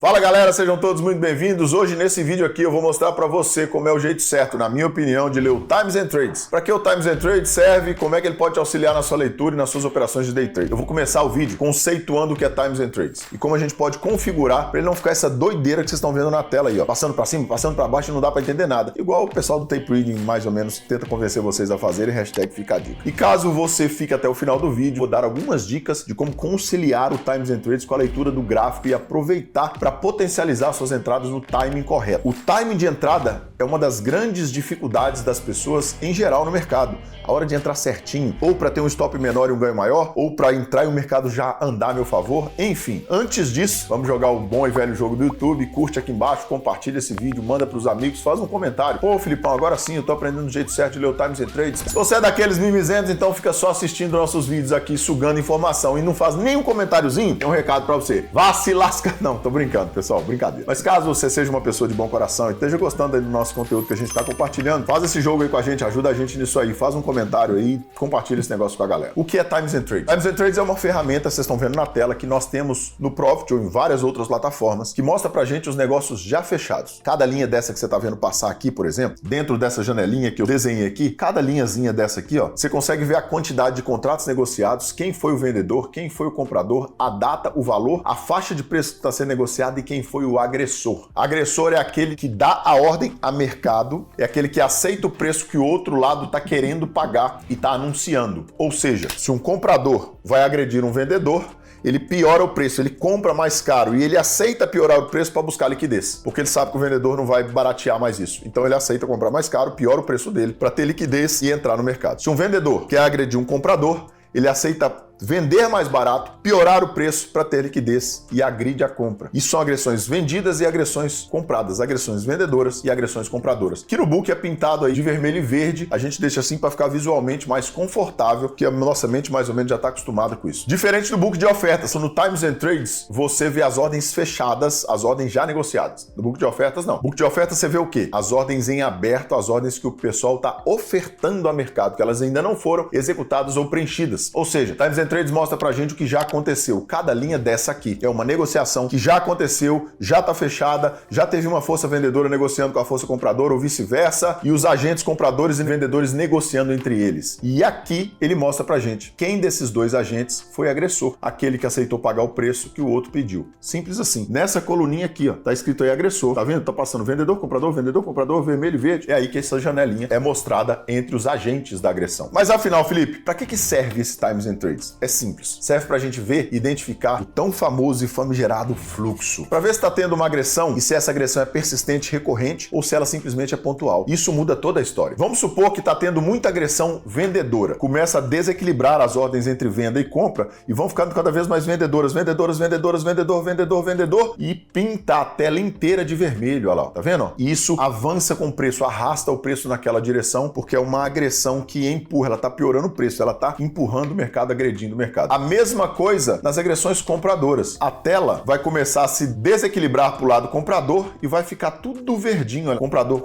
Fala galera, sejam todos muito bem-vindos. Hoje nesse vídeo aqui eu vou mostrar para você como é o jeito certo, na minha opinião, de ler o Times and Trades. Para que o Times and Trades serve, como é que ele pode te auxiliar na sua leitura e nas suas operações de day trade. Eu vou começar o vídeo conceituando o que é Times and Trades e como a gente pode configurar para ele não ficar essa doideira que vocês estão vendo na tela aí, ó, passando para cima, passando para baixo e não dá para entender nada. Igual o pessoal do tape reading mais ou menos tenta convencer vocês a fazerem, hashtag fica a dica. E caso você fique até o final do vídeo, vou dar algumas dicas de como conciliar o Times and Trades com a leitura do gráfico e aproveitar para potencializar suas entradas no timing correto. O timing de entrada é uma das grandes dificuldades das pessoas em geral no mercado. A hora de entrar certinho, ou para ter um stop menor e um ganho maior, ou para entrar e o mercado já andar a meu favor, enfim. Antes disso, vamos jogar o bom e velho jogo do YouTube, curte aqui embaixo, compartilha esse vídeo, manda para os amigos, faz um comentário. Pô, Filipão, agora sim, eu tô aprendendo do jeito certo de ler o Times and Trades. Se você é daqueles mimizentos, então fica só assistindo nossos vídeos aqui, sugando informação e não faz nenhum comentáriozinho, tem um recado para você. Vá se lascar. Não, tô brincando, pessoal, brincadeira. Mas caso você seja uma pessoa de bom coração e esteja gostando aí do nosso conteúdo que a gente está compartilhando, faz esse jogo aí com a gente, ajuda a gente nisso aí, faz um comentário aí, compartilha esse negócio com a galera. O que é Times and Trades? Times and Trades é uma ferramenta, vocês estão vendo na tela, que nós temos no Profit ou em várias outras plataformas, que mostra pra gente os negócios já fechados. Cada linha dessa que você tá vendo passar aqui, por exemplo, dentro dessa janelinha que eu desenhei aqui, cada linhazinha dessa aqui, ó, você consegue ver a quantidade de contratos negociados, quem foi o vendedor, quem foi o comprador, a data, o valor, a faixa de preço que está sendo negociada e quem foi o agressor. Agressor é aquele que dá a ordem a mercado, é aquele que aceita o preço que o outro lado está querendo pagar e está anunciando. Ou seja, se um comprador vai agredir um vendedor, ele piora o preço, ele compra mais caro e ele aceita piorar o preço para buscar liquidez, porque ele sabe que o vendedor não vai baratear mais isso. Então ele aceita comprar mais caro, piora o preço dele para ter liquidez e entrar no mercado. Se um vendedor quer agredir um comprador, ele aceita vender mais barato, piorar o preço para ter liquidez e agride a compra. Isso são agressões vendidas e agressões compradas, agressões vendedoras e agressões compradoras. Aqui no book é pintado aí de vermelho e verde, a gente deixa assim para ficar visualmente mais confortável, que a nossa mente mais ou menos já está acostumada com isso. Diferente do book de ofertas, no Times and Trades você vê as ordens fechadas, as ordens já negociadas. No book de ofertas não. No book de ofertas você vê o quê? As ordens em aberto, as ordens que o pessoal está ofertando ao mercado, que elas ainda não foram executadas ou preenchidas. Ou seja, Times and Trades mostra pra gente o que já aconteceu. Cada linha dessa aqui é uma negociação que já aconteceu, já tá fechada, já teve uma força vendedora negociando com a força compradora ou vice-versa, e os agentes compradores e vendedores negociando entre eles. E aqui ele mostra pra gente quem desses dois agentes foi agressor, aquele que aceitou pagar o preço que o outro pediu. Simples assim. Nessa coluninha aqui, ó, tá escrito aí agressor. Tá vendo? Tá passando vendedor, comprador, vermelho e verde. É aí que essa janelinha é mostrada entre os agentes da agressão. Mas afinal, Felipe, pra que serve esse Times and Trades? É simples. Serve pra gente ver e identificar o tão famoso e famigerado fluxo. Pra ver se tá tendo uma agressão e se essa agressão é persistente, recorrente ou se ela simplesmente é pontual. Isso muda toda a história. Vamos supor que tá tendo muita agressão vendedora. Começa a desequilibrar as ordens entre venda e compra e vão ficando cada vez mais vendedoras, vendedor e pinta a tela inteira de vermelho, olha lá, tá vendo? E isso avança com o preço, arrasta o preço naquela direção porque é uma agressão que empurra, ela tá piorando o preço, ela tá empurrando o mercado, agredindo o mercado. A mesma coisa nas agressões compradoras. A tela vai começar a se desequilibrar para o lado comprador e vai ficar tudo verdinho. Olha. Comprador,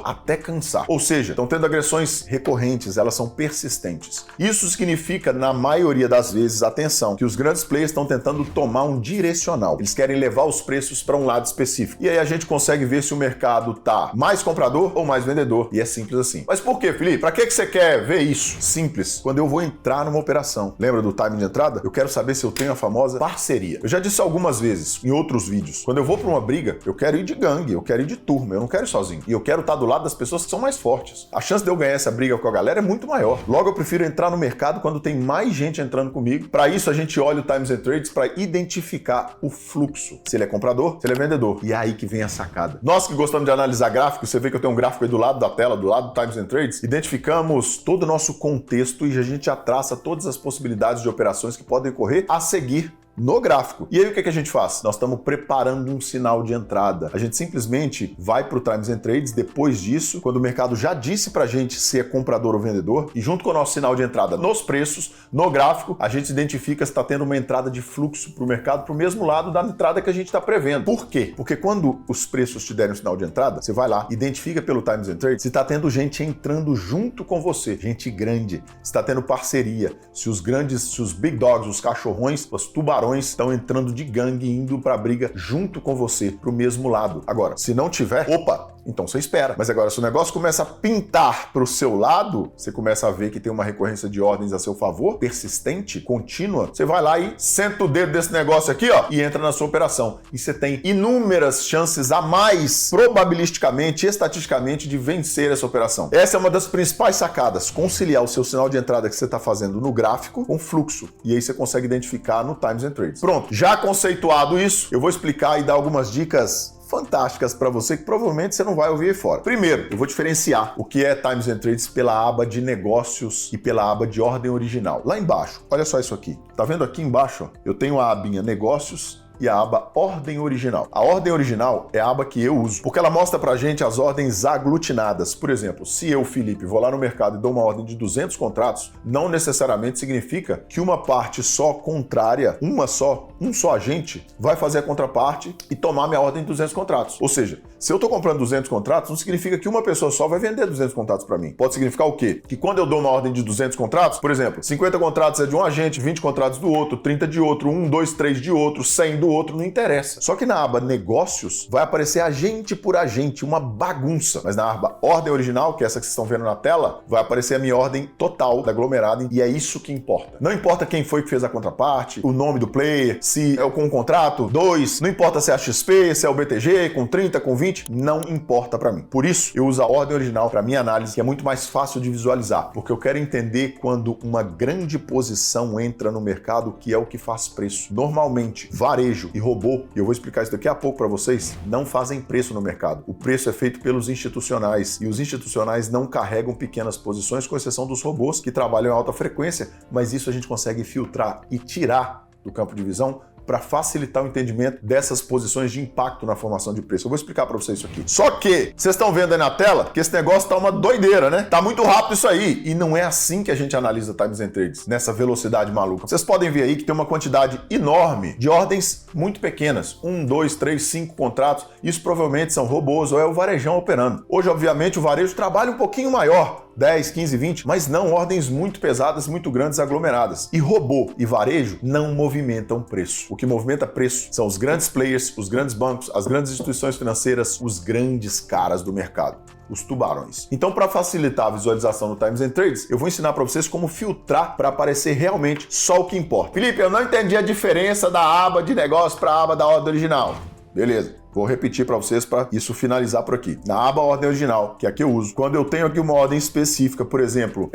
até cansar. Ou seja, estão tendo agressões recorrentes, elas são persistentes. Isso significa, na maioria das vezes, atenção, que os grandes players estão tentando tomar um direcional. Eles querem levar os preços para um lado específico. E aí a gente consegue ver se o mercado tá mais comprador ou mais vendedor. E é simples assim. Mas por quê, Felipe? Para que você quer ver isso? Simples. Quando eu vou entrar numa operação. Lembra do timing de entrada? Eu quero saber se eu tenho a famosa parceria. Eu já disse algumas vezes em outros vídeos. Quando eu vou para uma briga, eu quero ir de gangue, eu quero ir de turma, eu não quero ir sozinho. E eu quero estar do lado das pessoas que são mais fortes. A chance de eu ganhar essa briga com a galera é muito maior. Logo, eu prefiro entrar no mercado quando tem mais gente entrando comigo. Para isso, a gente olha o Times and Trades para identificar o fluxo. Se ele é comprador, se ele é vendedor. E é aí que vem a sacada. Nós que gostamos de analisar gráficos, você vê que eu tenho um gráfico aí do lado da tela, do lado do Times and Trades, identificamos todo o nosso contexto e a gente já traça todas as possibilidades de operações que podem ocorrer a seguir no gráfico. E aí o que a gente faz? Nós estamos preparando um sinal de entrada. A gente simplesmente vai para o Times and Trades depois disso, quando o mercado já disse para a gente se é comprador ou vendedor, e junto com o nosso sinal de entrada nos preços, no gráfico, a gente identifica se está tendo uma entrada de fluxo para o mercado para o mesmo lado da entrada que a gente está prevendo. Por quê? Porque quando os preços te derem um sinal de entrada, você vai lá, identifica pelo Times and Trades se está tendo gente entrando junto com você, gente grande, se está tendo parceria, se os grandes, se os big dogs, os cachorrões, os tubarões tubarões estão entrando de gangue, indo pra briga junto com você, pro mesmo lado. Agora, se não tiver, opa, então você espera. Mas agora, se o negócio começa a pintar pro seu lado, você começa a ver que tem uma recorrência de ordens a seu favor, persistente, contínua, você vai lá e senta o dedo desse negócio aqui, ó, e entra na sua operação. E você tem inúmeras chances a mais, probabilisticamente, estatisticamente, de vencer essa operação. Essa é uma das principais sacadas, conciliar o seu sinal de entrada que você está fazendo no gráfico com fluxo. E aí você consegue identificar no Times and Trades. Pronto, já conceituado isso, eu vou explicar e dar algumas dicas fantásticas para você que provavelmente você não vai ouvir aí fora. Primeiro, eu vou diferenciar o que é Times and Trades pela aba de negócios e pela aba de ordem original. Lá embaixo, olha só isso aqui. Tá vendo aqui embaixo? Ó? Eu tenho a abinha negócios e a aba Ordem Original. A Ordem Original é a aba que eu uso, porque ela mostra pra gente as ordens aglutinadas. Por exemplo, se eu, Felipe, vou lá no mercado e dou uma ordem de 200 contratos, não necessariamente significa que uma parte só contrária, um só agente, vai fazer a contraparte e tomar minha ordem de 200 contratos. Ou seja, se eu tô comprando 200 contratos, não significa que uma pessoa só vai vender 200 contratos para mim. Pode significar o quê? Que quando eu dou uma ordem de 200 contratos, por exemplo, 50 contratos é de um agente, 20 contratos do outro, 30 de outro, 1, 2, 3 de outro, 100 do outro, não interessa. Só que na aba negócios vai aparecer agente por agente, uma bagunça. Mas na aba ordem original, que é essa que vocês estão vendo na tela, vai aparecer a minha ordem total da aglomerada e é isso que importa. Não importa quem foi que fez a contraparte, o nome do player, se é com um contrato, 2, não importa se é a XP, se é o BTG, com 30, com 20, não importa para mim. Por isso, eu uso a ordem original para minha análise, que é muito mais fácil de visualizar, porque eu quero entender quando uma grande posição entra no mercado, que é o que faz preço. Normalmente, varejo e robô, e eu vou explicar isso daqui a pouco para vocês, não fazem preço no mercado. O preço é feito pelos institucionais, e os institucionais não carregam pequenas posições, com exceção dos robôs, que trabalham em alta frequência, mas isso a gente consegue filtrar e tirar do campo de visão para facilitar o entendimento dessas posições de impacto na formação de preço. Eu vou explicar para vocês isso aqui. Só que, vocês estão vendo aí na tela que esse negócio tá uma doideira, né? Tá muito rápido isso aí. E não é assim que a gente analisa Times and Trades, nessa velocidade maluca. Vocês podem ver aí que tem uma quantidade enorme de ordens muito pequenas. 1, 2, 3, 5 contratos. Isso provavelmente são robôs ou é o varejão operando. Hoje, obviamente, o varejo trabalha um pouquinho maior. 10, 15, 20, mas não ordens muito pesadas, muito grandes, aglomeradas. E robô e varejo não movimentam preço. O que movimenta preço são os grandes players, os grandes bancos, as grandes instituições financeiras, os grandes caras do mercado, os tubarões. Então, para facilitar a visualização no Times and Trades, eu vou ensinar para vocês como filtrar para aparecer realmente só o que importa. Felipe, eu não entendi a diferença da aba de negócio para a aba da ordem original. Beleza. Vou repetir para vocês para isso finalizar por aqui. Na aba ordem original, que é a que eu uso, quando eu tenho aqui uma ordem específica, por exemplo,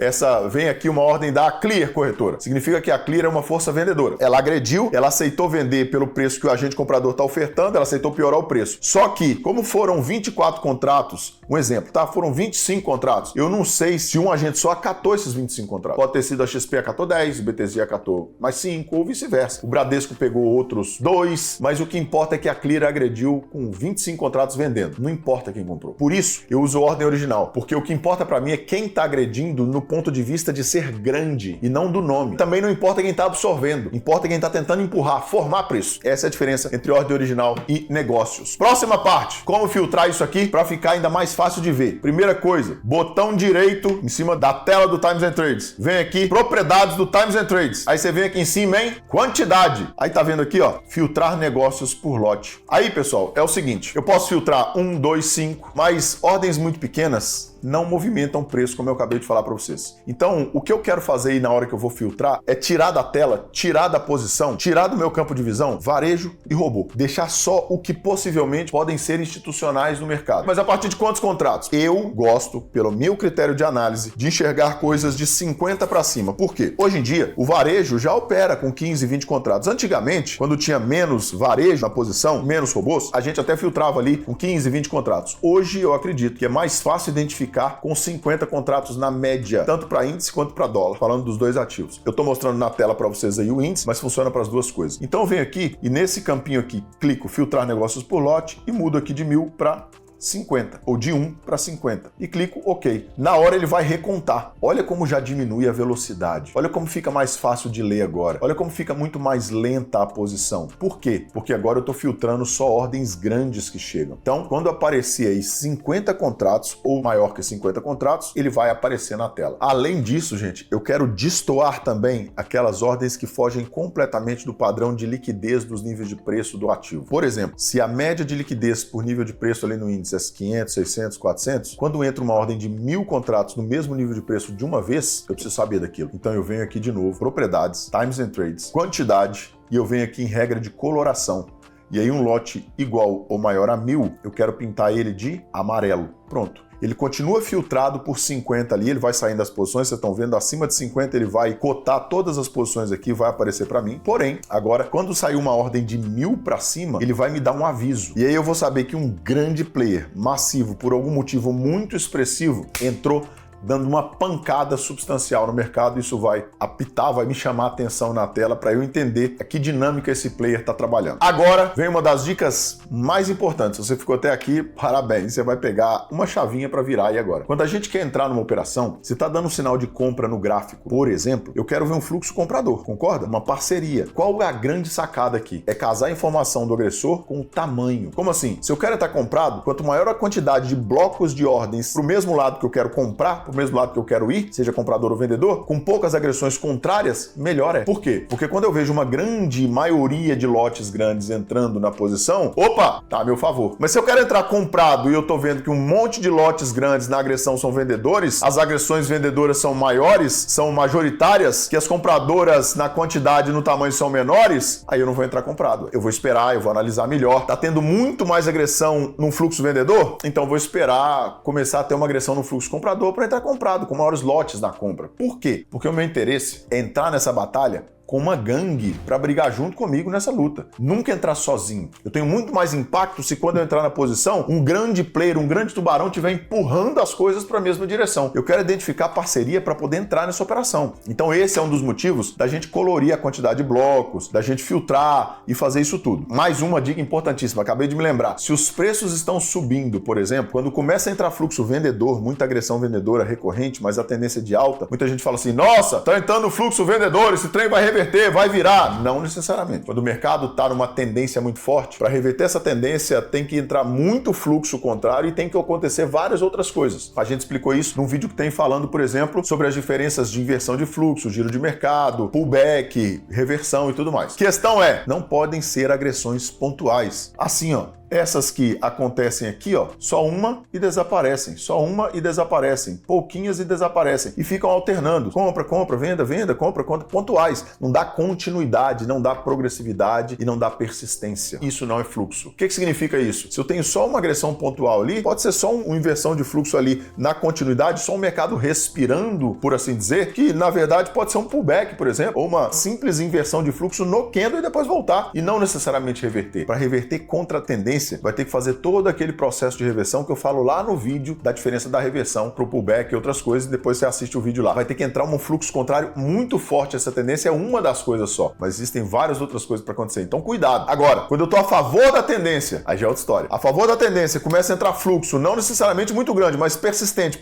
vem aqui uma ordem da Clear Corretora. Significa que a Clear é uma força vendedora. Ela agrediu, ela aceitou vender pelo preço que o agente comprador está ofertando, ela aceitou piorar o preço. Só que, como foram 24 contratos, um exemplo, tá? Foram 25 contratos. Eu não sei se um agente só acatou esses 25 contratos. Pode ter sido a XP acatou 10, o BTG acatou mais 5 ou vice-versa. O Bradesco pegou outros 2, mas o que importa é que a Clear agrediu com 25 contratos vendendo. Não importa quem comprou. Por isso, eu uso ordem original, porque o que importa para mim é quem tá agredindo no ponto de vista de ser grande e não do nome. Também não importa quem tá absorvendo, importa quem tá tentando empurrar, formar preço. Essa é a diferença entre ordem original e negócios. Próxima parte, como filtrar isso aqui para ficar ainda mais fácil de ver. Primeira coisa, botão direito em cima da tela do Times and Trades. Vem aqui, propriedades do Times and Trades. Aí você vem aqui em cima em quantidade. Aí tá vendo aqui, ó, filtrar negócios por lote. Aí, pessoal, é o seguinte, eu posso filtrar 1, 2, 5, mas ordens muito pequenas não movimentam preço, como eu acabei de falar para vocês. Então, o que eu quero fazer aí na hora que eu vou filtrar é tirar da tela, tirar da posição, tirar do meu campo de visão, varejo e robô. Deixar só o que possivelmente podem ser institucionais no mercado. Mas a partir de quantos contratos? Eu gosto, pelo meu critério de análise, de enxergar coisas de 50 para cima. Por quê? Hoje em dia, o varejo já opera com 15, 20 contratos. Antigamente, quando tinha menos varejo na posição, menos robôs, a gente até filtrava ali com 15, 20 contratos. Hoje, eu acredito que é mais fácil identificar com 50 contratos na média, tanto para índice quanto para dólar, falando dos dois ativos. Eu estou mostrando na tela para vocês aí o índice, mas funciona para as duas coisas. Então eu venho aqui e nesse campinho aqui, clico filtrar negócios por lote e mudo aqui de 1000 para 50, ou de 1 para 50. E clico OK. Na hora ele vai recontar. Olha como já diminui a velocidade. Olha como fica mais fácil de ler agora. Olha como fica muito mais lenta a posição. Por quê? Porque agora eu estou filtrando só ordens grandes que chegam. Então, quando aparecer aí 50 contratos, ou maior que 50 contratos, ele vai aparecer na tela. Além disso, gente, eu quero destoar também aquelas ordens que fogem completamente do padrão de liquidez dos níveis de preço do ativo. Por exemplo, se a média de liquidez por nível de preço ali no índice é 500, 600, 400, quando entra uma ordem de 1000 contratos no mesmo nível de preço de uma vez, eu preciso saber daquilo. Então eu venho aqui de novo, propriedades, times and trades, quantidade, e eu venho aqui em regra de coloração. E aí um lote igual ou maior a 1000, eu quero pintar ele de amarelo. Pronto. Ele continua filtrado por 50 ali, ele vai saindo das posições, vocês estão vendo, acima de 50 ele vai cotar todas as posições aqui, vai aparecer para mim. Porém, agora, quando sair uma ordem de 1000 para cima, ele vai me dar um aviso. E aí eu vou saber que um grande player massivo, por algum motivo muito expressivo, entrou dando uma pancada substancial no mercado. Isso vai apitar, vai me chamar a atenção na tela para eu entender a que dinâmica esse player está trabalhando. Agora vem uma das dicas mais importantes. Se você ficou até aqui, parabéns. Você vai pegar uma chavinha para virar aí agora. Quando a gente quer entrar numa operação, se está dando um sinal de compra no gráfico, por exemplo, eu quero ver um fluxo comprador, concorda? Uma parceria. Qual é a grande sacada aqui? É casar a informação do agressor com o tamanho. Como assim? Se eu quero estar comprado, quanto maior a quantidade de blocos de ordens para o mesmo lado que eu quero comprar, pro mesmo lado que eu quero ir, seja comprador ou vendedor, com poucas agressões contrárias, melhor é. Por quê? Porque quando eu vejo uma grande maioria de lotes grandes entrando na posição, opa, tá a meu favor. Mas se eu quero entrar comprado e eu tô vendo que um monte de lotes grandes na agressão são vendedores, as agressões vendedoras são maiores, são majoritárias, que as compradoras na quantidade e no tamanho são menores, aí eu não vou entrar comprado. Eu vou esperar, eu vou analisar melhor. Tá tendo muito mais agressão num fluxo vendedor? Então eu vou esperar começar a ter uma agressão no fluxo comprador para entrar comprado, com maiores lotes na compra. Por quê? Porque o meu interesse é entrar nessa batalha com uma gangue para brigar junto comigo nessa luta. Nunca entrar sozinho. Eu tenho muito mais impacto se quando eu entrar na posição, um grande player, um grande tubarão estiver empurrando as coisas para a mesma direção. Eu quero identificar parceria para poder entrar nessa operação. Então esse é um dos motivos da gente colorir a quantidade de blocos, da gente filtrar e fazer isso tudo. Mais uma dica importantíssima, acabei de me lembrar. Se os preços estão subindo, por exemplo, quando começa a entrar fluxo vendedor, muita agressão vendedora recorrente, mas a tendência de alta, muita gente fala assim, nossa, tá entrando fluxo vendedor, esse trem vai reverter, vai virar. Não necessariamente. Quando o mercado está numa tendência muito forte, para reverter essa tendência tem que entrar muito fluxo contrário e tem que acontecer várias outras coisas. A gente explicou isso num vídeo que tem falando, por exemplo, sobre as diferenças de inversão de fluxo, giro de mercado, pullback, reversão e tudo mais. Questão é, não podem ser agressões pontuais. Assim, ó, essas que acontecem aqui, ó, só uma e desaparecem, só uma e desaparecem, pouquinhas e desaparecem e ficam alternando. Compra, compra, venda, venda, compra, compra, pontuais. Não dá continuidade, não dá progressividade e não dá persistência. Isso não é fluxo. O que significa isso? Se eu tenho só uma agressão pontual ali, pode ser só uma inversão de fluxo ali na continuidade, só um mercado respirando, por assim dizer, que na verdade pode ser um pullback, por exemplo, ou uma simples inversão de fluxo no candle e depois voltar e não necessariamente reverter. Para reverter contra a tendência, vai ter que fazer todo aquele processo de reversão que eu falo lá no vídeo da diferença da reversão pro pullback e outras coisas, e depois você assiste o vídeo lá. Vai ter que entrar um fluxo contrário muito forte. Essa tendência é uma das coisas só, mas existem várias outras coisas para acontecer. Então cuidado. Agora, quando eu tô a favor da tendência, aí já é outra história. A favor da tendência, começa a entrar fluxo, não necessariamente muito grande, mas persistente,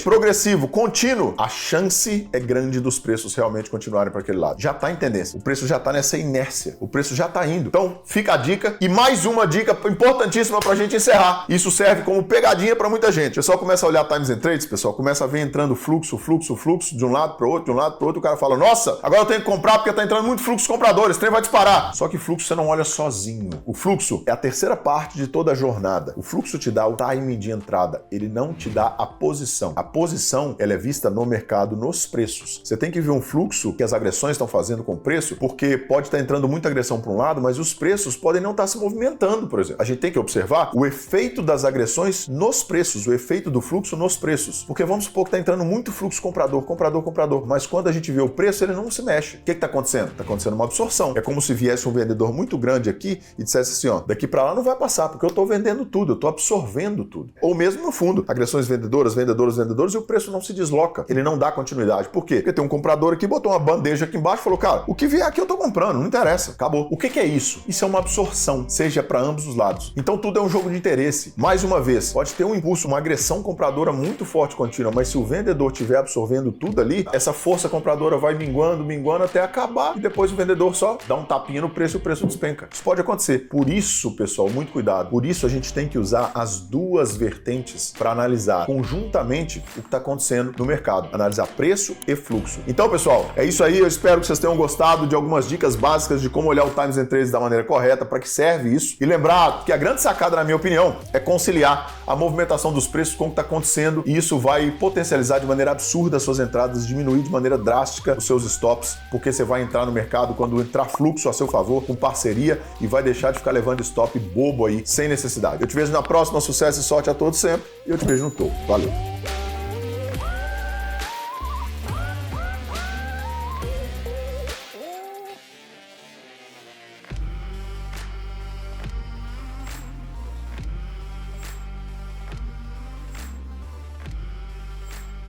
progressivo, contínuo, a chance é grande dos preços realmente continuarem para aquele lado. Já tá em tendência. O preço já tá nessa inércia. O preço já tá indo. Então, fica a dica. E mais uma dica importantíssima pra gente encerrar. Isso serve como pegadinha pra muita gente. O pessoal começa a olhar times and trades, pessoal, começa a ver entrando fluxo de um lado pro outro, o cara fala, nossa, agora eu tenho que comprar porque tá entrando muito fluxo comprador, esse trem vai disparar. Só que fluxo você não olha sozinho. O fluxo é a terceira parte de toda a jornada. O fluxo te dá o timing de entrada, ele não te dá a posição. A posição, ela é vista no mercado, nos preços. Você tem que ver um fluxo que as agressões estão fazendo com o preço, porque pode estar entrando muita agressão para um lado, mas os preços podem não estar se movimentando, por exemplo. A gente tem que observar o efeito das agressões nos preços, o efeito do fluxo nos preços. Porque vamos supor que está entrando muito fluxo comprador, mas quando a gente vê o preço, ele não se mexe. O que está acontecendo? Está acontecendo uma absorção. É como se viesse um vendedor muito grande aqui e dissesse assim, ó, daqui para lá não vai passar, porque eu estou vendendo tudo, eu estou absorvendo tudo. Ou mesmo no fundo, agressões vendedores, e o preço não se desloca, ele não dá continuidade. Por quê? Porque tem um comprador aqui, botou uma bandeja aqui embaixo e falou, cara, o que vier aqui eu estou comprando, não interessa, acabou. O que é isso? Isso é uma absorção, seja para ambos os lados. Então tudo é um jogo de interesse. Mais uma vez, pode ter um impulso, uma agressão compradora muito forte contínua, mas se o vendedor estiver absorvendo tudo ali, essa força compradora vai minguando até acabar e depois o vendedor só dá um tapinha no preço e o preço despenca. Isso pode acontecer. Por isso, pessoal, muito cuidado. Por isso a gente tem que usar as duas vertentes para analisar conjuntamente o que está acontecendo no mercado. Analisar preço e fluxo. Então, pessoal, é isso aí. Eu espero que vocês tenham gostado de algumas dicas básicas de como olhar o Times and Trades da maneira correta, para que serve isso. E lembrar que a grande sacada, na minha opinião, é conciliar a movimentação dos preços com o que está acontecendo, e isso vai potencializar de maneira absurda as suas entradas, diminuir de maneira drástica os seus stops, porque você vai entrar no mercado quando entrar fluxo a seu favor, com parceria, e vai deixar de ficar levando stop bobo aí, sem necessidade. Eu te vejo na próxima, sucesso e sorte a todos sempre, e eu te vejo no topo. Valeu!